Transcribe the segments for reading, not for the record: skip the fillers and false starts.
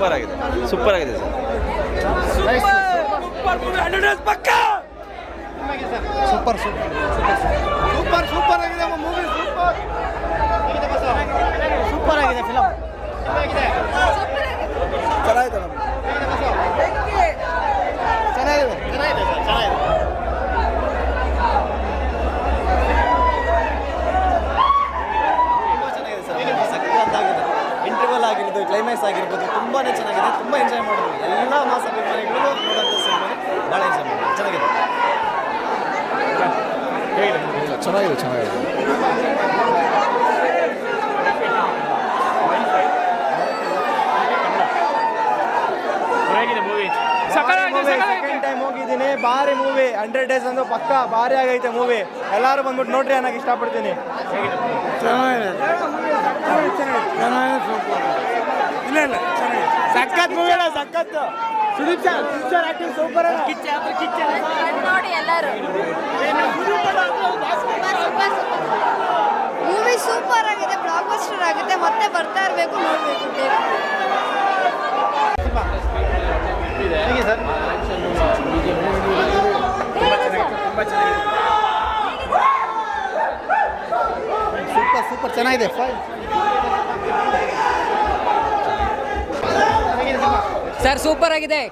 Super ಆಗಿದೆ super ಆಗಿದೆ super super ಆಗಿದೆ ಮೂವಿ ಸೂಪರ್ ಆಗಿದೆ ಫಿಲಮ್ ಚೆನ್ನಾಗಿದೆ ಇಂಟರ್ವಲ್ ಆಗಿರ್ಬೋದು ಕ್ಲೈಮ್ಯಾಕ್ಸ್ ಆಗಿರ್ಬೋದು ತುಂಬಾ ಚೆನ್ನಾಗಿದೆ, ತುಂಬ ಎಂಜಾಯ್ ಮಾಡಿದ್ರು ಎಲ್ಲ ಮಾಸ ಅಭಿಮಾನಿಗಳು ನೋಡೋಂಥ ಸಿನಿಮಾ ಭಾಳ ಎಂಜಾಯ್ ಮಾಡಿದ್ರು. ಚೆನ್ನಾಗಿದೆ ಸೆಕೆಂಡ್ ಟೈಮ್ ಹೋಗಿದ್ದೀನಿ. ಭಾರಿ ಮೂವಿ 100 days ಅಂದು ಪಕ್ಕ ಭಾರಿ ಆಗೈತೆ ಮೂವಿ. ಎಲ್ಲರೂ ಬಂದ್ಬಿಟ್ಟು ನೋಡ್ರಿ ಅನ್ನೋಕೆ ಇಷ್ಟಪಡ್ತೀನಿ. ಇಲ್ಲ ಸಖತ್ ಮೂವಿ ಅಲ್ಲ, ಸಖತ್ತು. ಸುದೀಪ್ ಸರ್ ಆಕ್ಟಿಂಗ್ ಸೂಪರ್ ಅಲ್ಲ. ನೋಡಿ ಎಲ್ಲರೂ ಮೂವಿ ಸೂಪರ್ ಆಗಿದೆ, ಬ್ಲಾಕ್ ಬಸ್ಟರ್ ಆಗುತ್ತೆ, ಮತ್ತೆ ಬರ್ತಾ ಇರಬೇಕು, ನೋಡಬೇಕು. ಹೇಗೆ ಸರ್? ಸೂಪರ್ ಚೆನ್ನಾಗಿದೆ. ಸರ್ ಸೂಪರ್ ಆಗಿದೆ.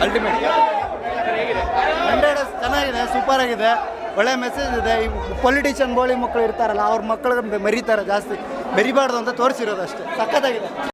ಅಲ್ಟಿಮೇಟ್ 100 days ಚೆನ್ನಾಗಿದೆ, ಸೂಪರ್ ಆಗಿದೆ. ಒಳ್ಳೆ ಮೆಸೇಜ್ ಇದೆ. ಈ ಪೊಲಿಟಿಷಿಯನ್ ಬೋಳಿ ಮಕ್ಕಳು ಇರ್ತಾರಲ್ಲ, ಅವ್ರ ಮಕ್ಕಳಿಗೆ ಮೆರೀತಾರೆ ಜಾಸ್ತಿ, ಮೆರಿಬಾರ್ದು ಅಂತ ತೋರಿಸಿರೋದು ಅಷ್ಟೇ. ಸಖತ್ತಾಗಿದೆ.